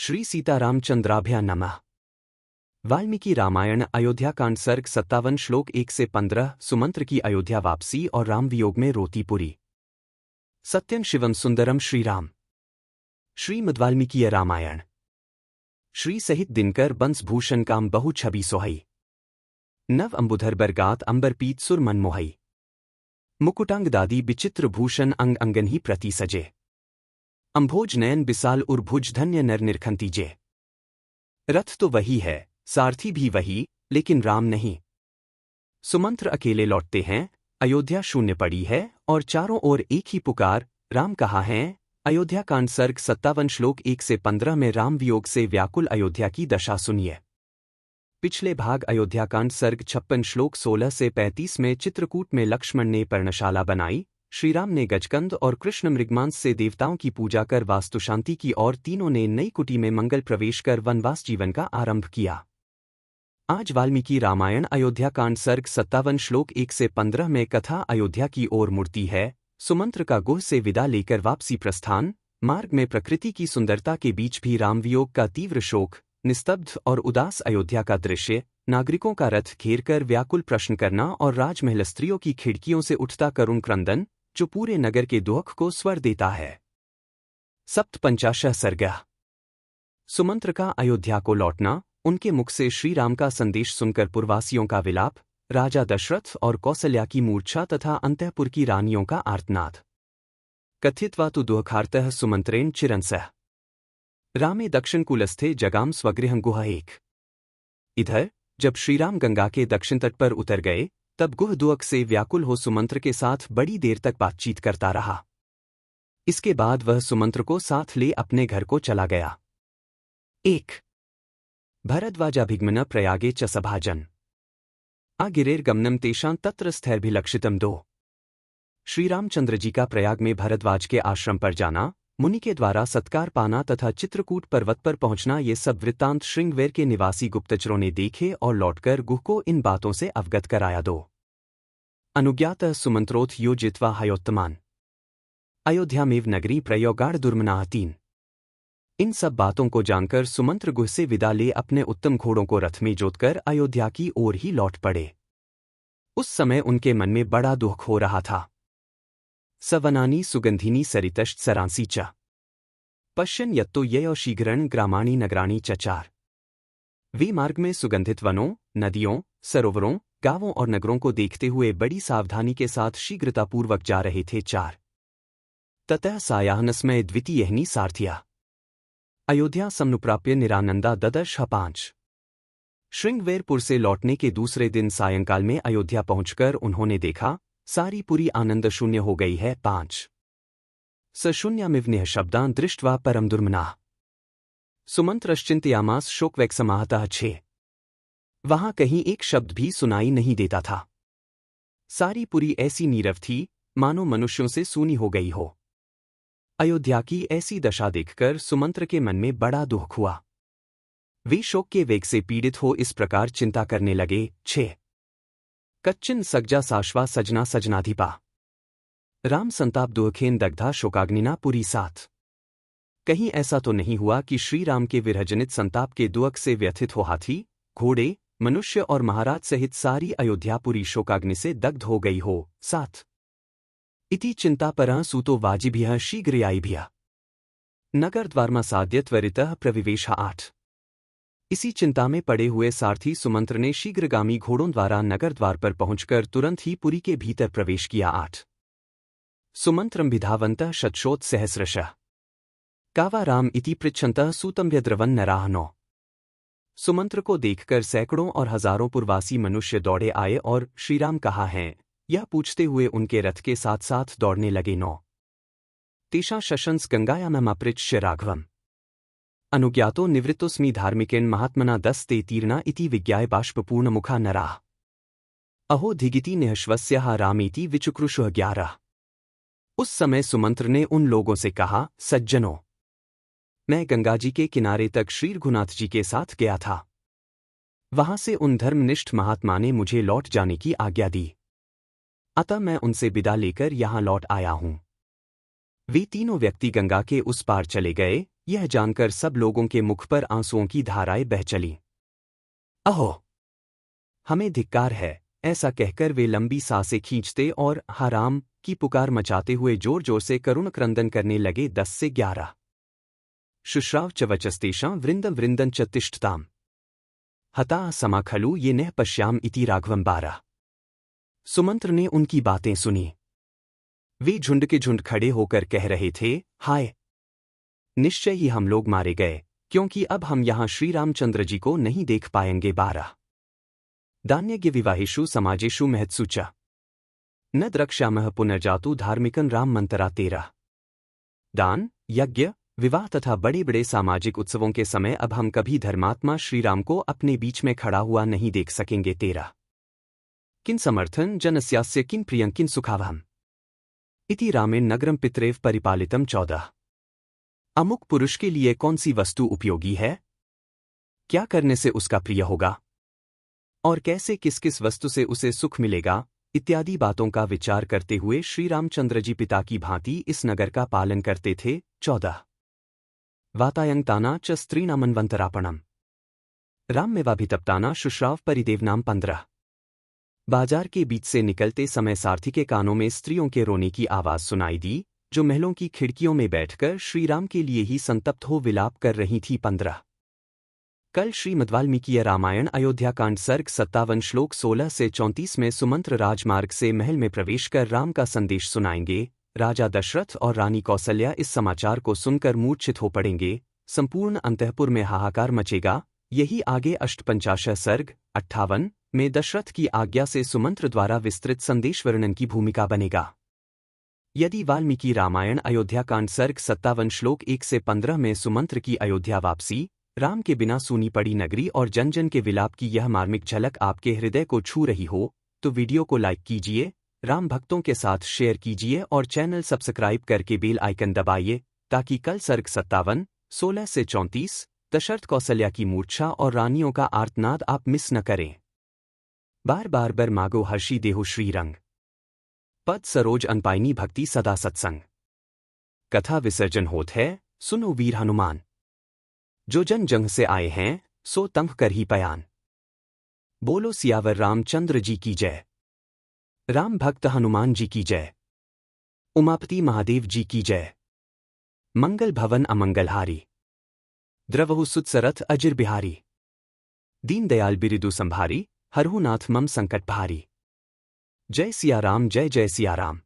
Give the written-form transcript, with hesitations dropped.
श्री सीतारामचंद्राभ्या नमः। वाल्मीकि रामायण अयोध्याकांड सर्ग 57 श्लोक 1 से 15। सुमंत्र की अयोध्या वापसी और राम वियोग में रोती पुरी। सत्यं शिवम सुंदरम श्रीराम। श्रीमद्वाल्मीकीय रामायण। श्री सहित दिनकर बंस भूषण काम बहु छवि सोहई। नव अंबुधर बरगात अंबर पीत सुर मन मोहई। मुकुटांग दादी विचित्र भूषण अंग अंगन ही प्रति सजे। अंभोज नयन बिसाल उर भुज धन्य नर निरखंतीजे। रथ तो वही है, सारथी भी वही, लेकिन राम नहीं। सुमंत्र अकेले लौटते हैं, अयोध्या शून्य पड़ी है और चारों ओर एक ही पुकार, राम कहाँ हैं। अयोध्याकांड सर्ग 57 श्लोक 1 से 15 में राम वियोग से व्याकुल अयोध्या की दशा सुनिए। पिछले भाग अयोध्याकांड सर्ग 56 श्लोक 16 से 35 में चित्रकूट में लक्ष्मण ने पर्णशाला बनाई, श्रीराम ने गजकंद और कृष्ण मृगमांस से देवताओं की पूजा कर वास्तुशांति की और तीनों ने नई कुटी में मंगल प्रवेश कर वनवास जीवन का आरंभ किया। आज वाल्मीकि रामायण अयोध्याकांड सर्ग 57 श्लोक 1 से 15 में कथा अयोध्या की ओर मुड़ती है। सुमंत्र का गुह से विदा लेकर वापसी प्रस्थान, मार्ग में प्रकृति की सुंदरता के बीच भी रामवियोग का तीव्र शोक, निस्तब्ध और उदास अयोध्या का दृश्य, नागरिकों का रथ घेर कर व्याकुल प्रश्न करना और राजमहल स्त्रियों की खिड़कियों से उठता करुण क्रंदन, जो पूरे नगर के दुख को स्वर देता है। सप्तपंचाशः सर्ग। सुमंत्र का अयोध्या को लौटना, उनके मुख से श्रीराम का संदेश सुनकर पुरवासियों का विलाप, राजा दशरथ और कौसल्या की मूर्छा तथा अंतःपुर की रानियों का आर्तनाद। कथित्वा तु दुःखार्तः सुमंत्रेण चिरंसः रामे दक्षिण कुलस्थे जगाम स्वगृहं गुह एक। इधर जब श्रीराम गंगा के दक्षिण तट पर उतर गए, तब गुह दुख से व्याकुल हो सुमंत्र के साथ बड़ी देर तक बातचीत करता रहा। इसके बाद वह सुमंत्र को साथ ले अपने घर को चला गया। 1 भरद्वाजाभिगमन प्रयागे च सभाजन आगिरेर्गमनम तेषां तत्र स्थैर्भिलक्षितम 2। श्रीरामचंद्र जी का प्रयाग में भरद्वाज के आश्रम पर जाना, मुनि के द्वारा सत्कार पाना तथा चित्रकूट पर्वत पर पहुंचना, ये सब वृत्तांत श्रृंगवेर के निवासी गुप्तचरों ने देखे और लौटकर गुह को इन बातों से अवगत कराया। 2 अनुज्ञातः सुमंत्रोथ यो जित्वा हयोत्तमान अयोध्यामेव नगरी प्रयोगाढ़ दुर्मनाः 3। इन सब बातों को जानकर सुमंत्र गुह से विदा ले अपने उत्तम घोड़ों को रथ में जोतकर अयोध्या की ओर ही लौट पड़े। उस समय उनके मन में बड़ा दुख हो रहा था। सवनानी सुगंधिनी सरितश्च सरांसी च पश्यन् यत्तो ययो शीघ्रं ग्रामाणि नगराणि च 4। वे मार्ग में सुगंधित वनों, नदियों, सरोवरों, गांवों और नगरों को देखते हुए बड़ी सावधानी के साथ शीघ्रतापूर्वक जा रहे थे। 4 ततः सायाह्नस्मय द्वितीयहनि सारथिया अयोध्या समनुप्राप्य निरानंदा ददर्श 5। श्रृंगवेरपुर से लौटने के दूसरे दिन सायंकाल में अयोध्या पहुंचकर उन्होंने देखा, सारी पुरी आनंद शून्य हो गई है। 5 सशून्यामिव निःशब्दान् दृष्ट्वा परम दुर्मनाः सुमंत्रश्चिन्तयामास शोकवैक्समाहतः 6। वहां कहीं एक शब्द भी सुनाई नहीं देता था। सारी पुरी ऐसी नीरव थी, मानो मनुष्यों से सूनी हो गई हो। अयोध्या की ऐसी दशा देखकर सुमंत्र के मन में बड़ा दुख हुआ। वे शोक के वेग से पीड़ित हो इस प्रकार चिंता करने लगे। 6 कच्चिन सज्जा साश्वा सजना सजनाधिपा राम संताप दुखेन दग्धा शोकाग्निना पुरी 7। कहीं ऐसा तो नहीं हुआ कि श्री राम के विरहजनित संताप के दुख से व्यथित हो हाथी, घोड़े, मनुष्य और महाराज सहित सारी अयोध्यापुरी शोकाग्नि से दग्ध हो गई हो। 7 इति चिंतापरः सूतो वाजिभ्यः शीघ्रयायिभ्यः नगरद्वारमासाद्य त्वरितः प्रविवेशः। 8 इसी चिंता में पड़े हुए सारथी सुमंत्र ने शीघ्रगामी घोड़ों द्वारा नगर द्वार पर पहुंचकर तुरंत ही पुरी के भीतर प्रवेश किया। 8 सुमंत्रं विधावन्तः शतशोथ सहस्रशः कावा राम इति पृच्छन्तः सूतं व्यद्रवन् नराः 9। सुमंत्र को देखकर सैकड़ों और हजारों पुरवासी मनुष्य दौड़े आए और श्रीराम कहाँ हैं, यह पूछते हुए उनके रथ के साथ साथ दौड़ने लगे। 9 तेषां शशंस गंगायामपृच्छ राघवम् अनुज्ञातो निवृत्तोस्मि धार्मिकेन महात्मना 10 ते तीर्णा इति विज्ञाय बाष्पपूर्णमुखा नराः अहो धिगिति निःश्वस्याः रामेति विचुक्रुषुः 11। उस समय सुमंत्र ने उन लोगों से कहा, सज्जनों, मैं गंगाजी के किनारे तक श्री रघुनाथ जी के साथ गया था। वहां से उन धर्मनिष्ठ महात्मा ने मुझे लौट जाने की आज्ञा दी, अतः मैं उनसे विदा लेकर यहां लौट आया हूं। वे तीनों व्यक्ति गंगा के उस पार चले गए। यह जानकर सब लोगों के मुख पर आंसुओं की धाराएं बह चलीं। अहो! हमें धिक्कार है, ऐसा कहकर वे लंबी सांसें खींचते और हराम की पुकार मचाते हुए जोर जोर से करुण क्रंदन करने लगे। 10 से 11 शुश्राव च वचस्तेषां वृन्दं वृन्दं च तिष्ठताम् हता समा खलु ये न पश्याम इति राघवं 12। सुमंत्र ने उनकी बातें सुनी। वे झुंड के झुंड खड़े होकर कह रहे थे, हाय! निश्चय ही हम लोग मारे गए, क्योंकि अब हम यहां श्री रामचंद्र जी को नहीं देख पाएंगे। 12 दान्यज्ञ विवाहेषु समाजेषु महत्सु च न द्रक्ष्यामः पुनर्जातु धार्मिकं राम मंतरा 13। दान, यज्ञ, विवाह तथा बड़े बड़े सामाजिक उत्सवों के समय अब हम कभी धर्मात्मा श्री राम को अपने बीच में खड़ा हुआ नहीं देख सकेंगे। 13 किन समर्थन जनस्यास्य किन प्रियं किन सुखावहम् इति रामेण नगरम पितरेव परिपालितम 14। अमुक पुरुष के लिए कौन सी वस्तु उपयोगी है, क्या करने से उसका प्रिय होगा और कैसे किस किस वस्तु से उसे सुख मिलेगा, इत्यादि बातों का विचार करते हुए श्री रामचंद्र जी पिता की भांति इस नगर का पालन करते थे। 14 वातायंताना च स्त्रीणामन्वन्तरापणम् राममेवाभितप्ताना शुश्राव परिदेवनाम 15। बाजार के बीच से निकलते समय सारथी के कानों में स्त्रियों के रोने की आवाज सुनाई दी, जो महलों की खिड़कियों में बैठकर श्रीराम के लिए ही संतप्त हो विलाप कर रही थी। 15 कल श्रीमद् वाल्मीकि रामायण अयोध्याकांड सर्ग 57 श्लोक 16 से 34 में सुमंत्र राजमार्ग से महल में प्रवेश कर राम का संदेश सुनाएंगे। राजा दशरथ और रानी कौसल्या इस समाचार को सुनकर मूर्छित हो पड़ेंगे। संपूर्ण अंतःपुर में हाहाकार मचेगा। यही आगे अष्टपंचाशः सर्ग 58 में दशरथ की आज्ञा से सुमंत्र द्वारा विस्तृत संदेश वर्णन की भूमिका बनेगा। यदि वाल्मीकि रामायण अयोध्याकांड सर्ग 57 श्लोक 1 से 15 में सुमंत्र की अयोध्या वापसी, राम के बिना सूनी पड़ी नगरी और जन जन के विलाप की यह मार्मिक झलक आपके हृदय को छू रही हो, तो वीडियो को लाइक कीजिए, राम भक्तों के साथ शेयर कीजिए और चैनल सब्सक्राइब करके बेल आइकन दबाइए, ताकि कल सर्ग 57 16 से 34 दशरथ कौसल्या की मूर्छा और रानियों का आर्तनाद आप मिस न करें। बार बार बर मागो हर्षी देहो श्रीरंग पद सरोज अनपाइनी भक्ति सदा सत्संग। कथा विसर्जन होत है, सुनो वीर हनुमान। जो जन जंग से आए हैं, सो तंग कर ही पयान। बोलो सियावर रामचंद्र जी की जय। राम भक्त हनुमान जी की जय। उमापति महादेव जी की जय। मंगल भवन अमंगलहारी। द्रवहु सुतसरथ अजिर बिहारी। दीनदयाल बिरिदु संभारी, हरहु नाथ मम संकट भारी। जय सिया राम जय जय सिया राम।